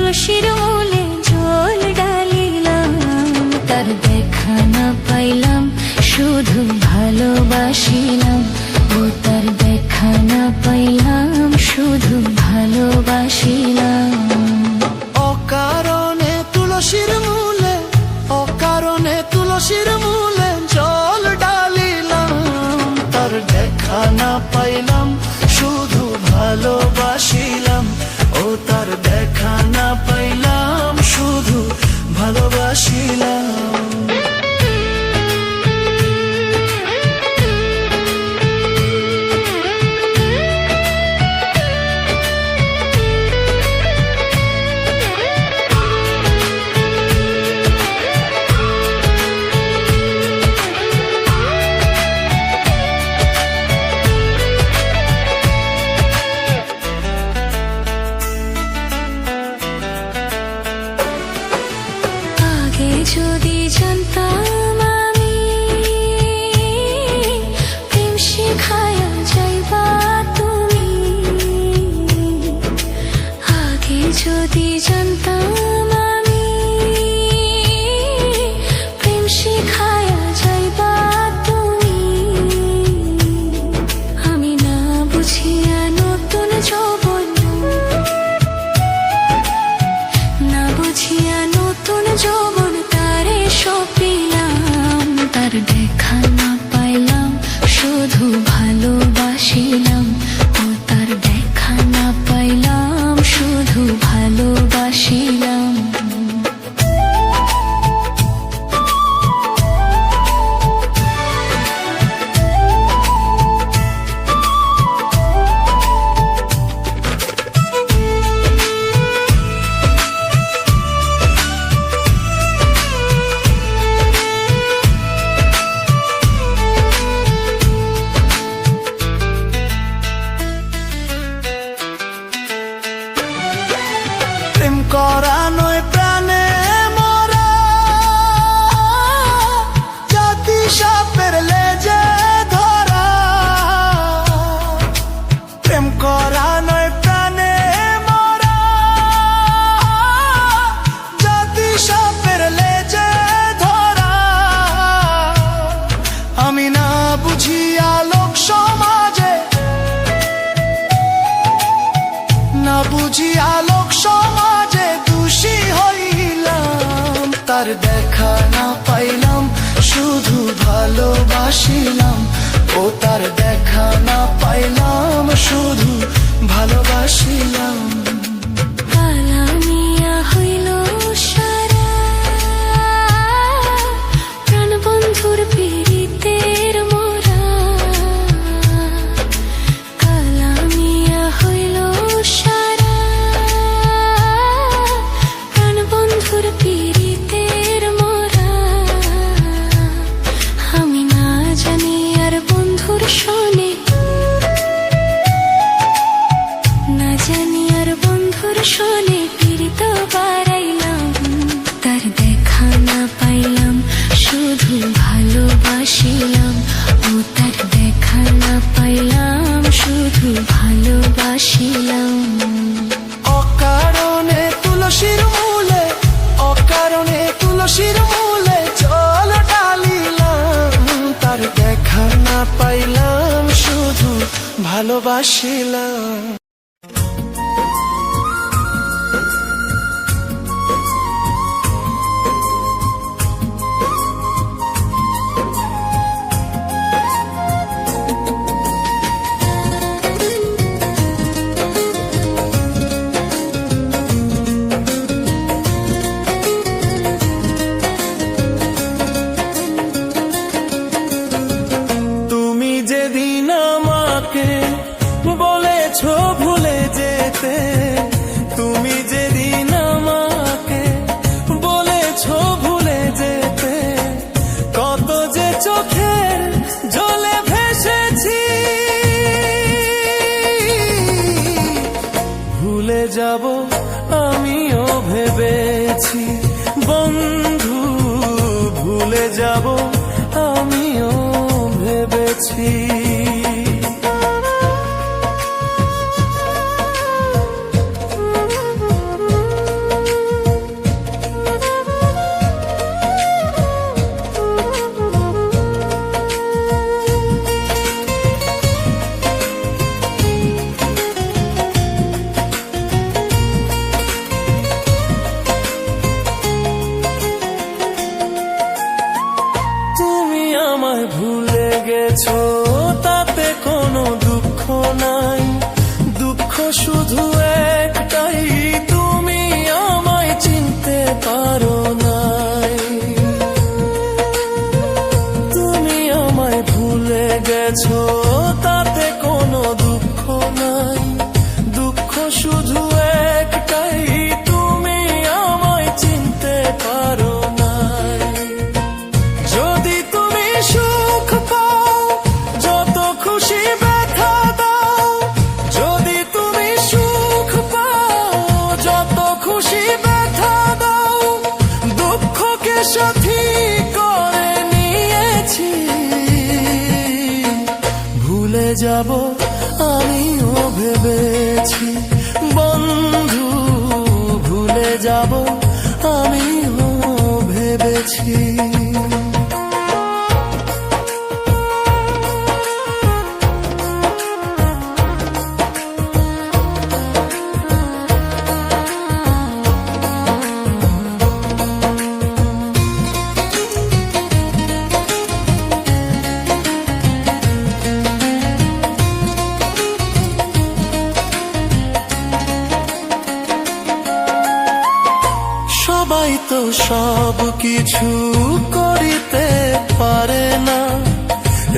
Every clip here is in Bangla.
তুলসীর মূলে জল ঢালিলাম, তার দেখা না পাইলাম শুধু ভালোবাসিলাম, ও তার দেখা না পাইলাম শুধু ভালোবাসিলাম। অকারণে তুলসীর মূলে, অকারণে তুলসীর মূলে জল ঢালিলাম, তার দেখা না পাইলাম শুধু ভালোবাসিলাম, ও তার দেখা না পাইলাম শুধু ভালোবাসিলাম। যদি জানতাম আমি প্রেম শেখায়া যাইবা তুমি, আগে যদি জানতাম আমি প্রেম শেখায়া যাইবা তুমি, আমি না বুঝিয়া নতুন যৌবন, না বুঝিয়া নতুন যৌবন সপিলাম, তার দেখা না পাইলাম শুধু ভালোবাসিলাম, ও তার দেখা না পাইলাম শুধু ভালোবাসিলাম। প্রেম করা নয় প্রাণে মরা, জাতি সাপের লেজে ধরা, প্রেম করা নয় প্রাণে মরা, জাতি সাপের লেজে ধরা, আমি না বুঝিয়া লোক সমাজে, না বুঝিয়া লোক সমাজে দোষী হইলাম, তার দেখা না পাইলাম শুধু ভালোবাসিলাম, ও তার দেখা না পাইলাম শুধু ভালোবাসিলাম। কালামিয়া হইল সারা প্রাণ বন্ধুর পীড়িতের মোরা, কালামিয়া হইল সারা প্রাণ বন্ধুর পীড়িতের মোরা, আমি না জানি আর বন্ধুর শোনে, না জানি আর বন্ধুর শোনে পীড়িত বাড়াইলাম, তার দেখা না পাইলাম শুধু ভালোবাসিলাম, ও তার দেখা না পাইলাম শুধু ভালোবাসিলাম। অকারণে তুলসীর মূলে, অকারণে তুলসীর মূলে জল ঢালিলাম, তার দেখা না পাইলাম শুধু ভালোবাসিলাম। ভুলে যেতে, তুমি যেদিন আমাকে বলেছো ভুলে যেতে, কত যে চোখের জলে ভেসেছি, ভুলে যাব আমিও ভেবেছি বন্ধু, ভুলে যাব আমিও ভেবেছি। যাব আমিও ভেবেছি বন্ধু, ভুলে যাব আমিও ভেবেছি। সবাই তো সব কিছু করিতে পারে না,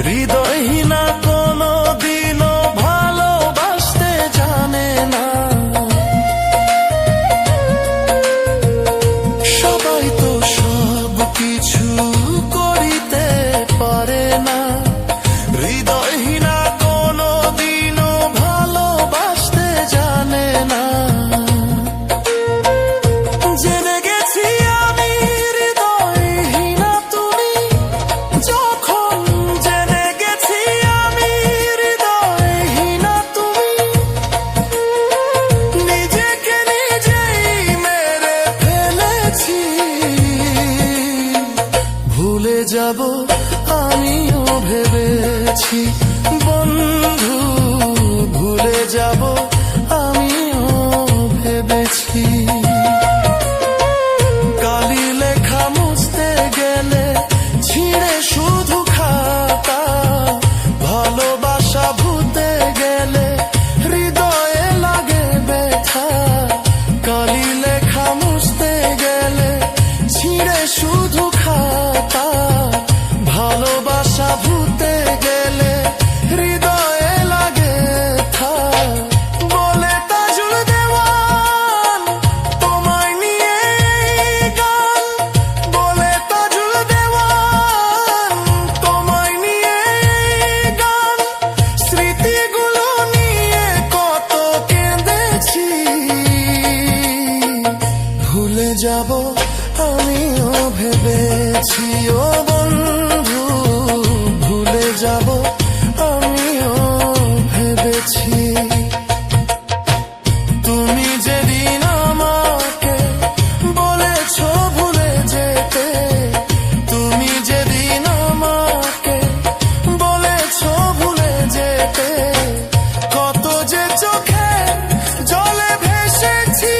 হৃদয়হীনা কোনো দিনও ভালোবাসতে জানে না। সবাই তো সব কিছু করিতে পারে না, হৃদয়হীনা কোনো দিনও ভালোবাসতে জানে না। ভুলে যাব আমিও ভেবেছি বন্ধু, ভুলে যাব আমিও ভেবেছি। কালি লেখা মুছতে গেলে ছিঁড়ে শুধু খাতা, ভালোবাসা ভুলতে গেলে হৃদয়ে লাগে ব্যথা। কালি লেখা মুছতে গেলে ছিঁড়ে শুধু খাতা, ভালোবাসা ভুলতে গেলে হৃদয়ে লাগে থা। বলে তাজুল দেওয়ান তোমায় নিয়ে গান, বলে তাজুল দেওয়ান তোমায় নিয়ে গান। স্মৃতিগুলো নিয়ে কত কেঁদেছি, ভুলে যাব আমিও ভেবেছি ও বন্ধু, ভুলে যাব আমিও ভেবেছি। তুমি যেদিন আমাকে বলেছ ভুলে যেতে, তুমি যেদিন আমাকে বলেছ ভুলে যেতে, কত যে চোখে জলে ভেসেছি।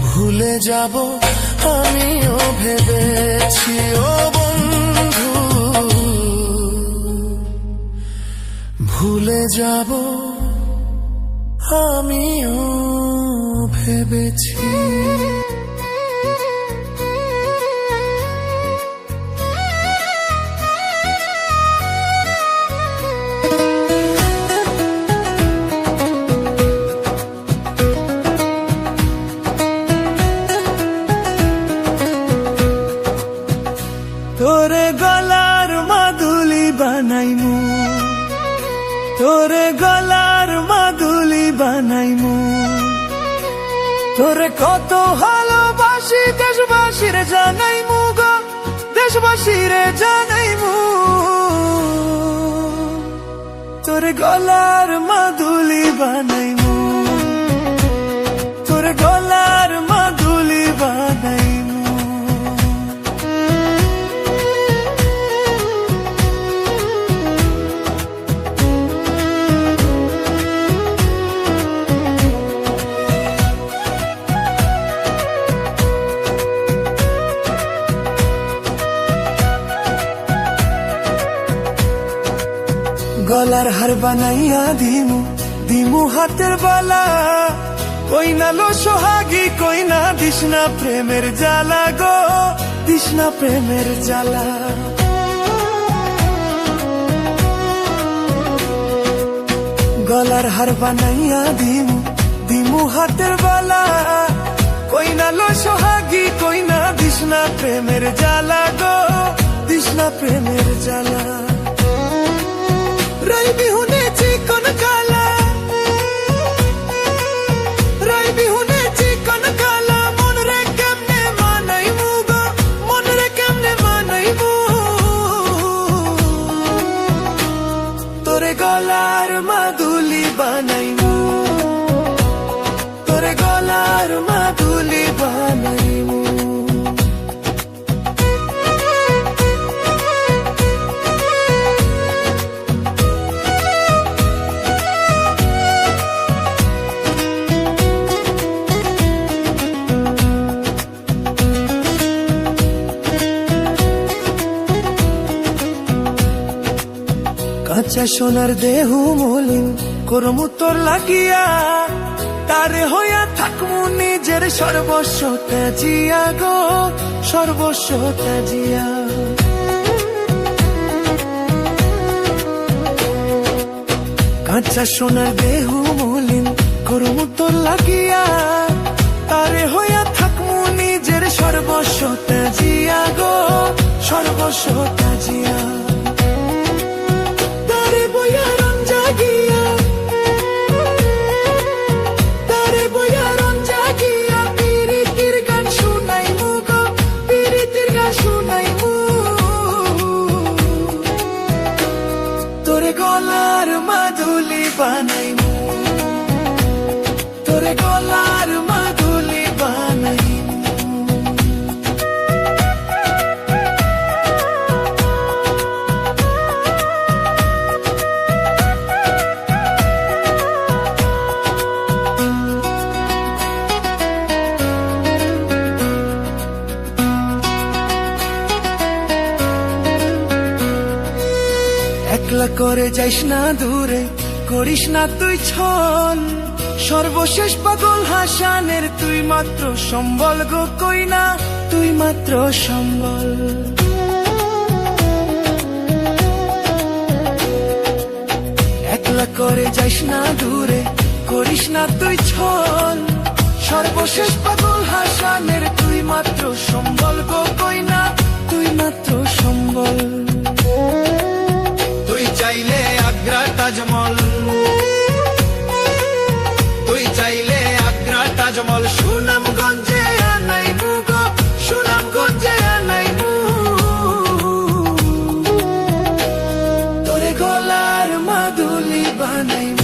ভুলে যাব আমিও ভেবেছি ও বন্ধু, ভুলে যাব আমিও ভেবেছি। তোরে গলার মাদুলি বানাইমু, তোরে গলার মাদুলি বানাইমু। তোরে কত ভালোবাসি দেশবাসীরে জানাইমু গো, দেশবাসীরে জানাইমু। তোরে গলার মাদুলি বানাইমু, তোরে গলার মাদুলি বানাইমু। গলার হার বানাইয়া দিমু, দিমু হাতের বালা। কই না লো সোহাগী, কই না দিশনা প্রেমের জ্বালা গো, দিশনা প্রেমের জ্বালা। গলার হার বানাইয়া দিমু, দিমু হাতের বালা। কই না লো সোহাগী, কই না দিশনা প্রেমের জ্বালা গো, দিশনা প্রেমের জ্বালা। রাই বিহুনে চিকন কালা, রাই বিহুনে চিকন কালা। মন রে কেমনে মানাইমু গো, মন রে কেমনে মানাইমু। কাঁচা সোনার দেহু মলিন করমু তোর লাগিয়া, তারে হইয়া থাকমু নিজের সর্বস্ব ত্যাজিয়া গো, সর্বস্ব ত্যাজিয়া। কাঁচা সোনার দেহু মলিন করমু তোর লাগিয়া, তারে হইয়া থাকমু নিজের সর্বস্ব ত্যাজিয়া গো, সর্বস্ব ত্যাজিয়া। তারে বইয়া রং জাগিয়া, তারে বইয়া রং জাগিয়া, পিরিতির গান শুনাইমু গো, পিরিতির গান শুনাইমু। তোরে গলার মাদুলি বানাইমু, তোরে গলার মাদুলি বানাইমু। একলা করে যাইস না দূরে, করিস না তুই ছল, সর্বশেষ পাগল হাসানের তুই মাত্র সম্বল গো কইনা, তুই মাত্র সম্বল। একলা করে যাইস না দূরে, করিস না তুই ছল, সর্বশেষ পাগল হাসানের তুই মাত্র সম্বল গো কইনা, তুই মাত্র সম্বল। তুই চাইলে আগ্রা তাজমহল, তুই চাইলে আগ্রা তাজমহল সুনামগঞ্জে আনাইমু গো, সুনামগঞ্জে আনাইমু। তোরে গলার মাদুলি বানাইমু,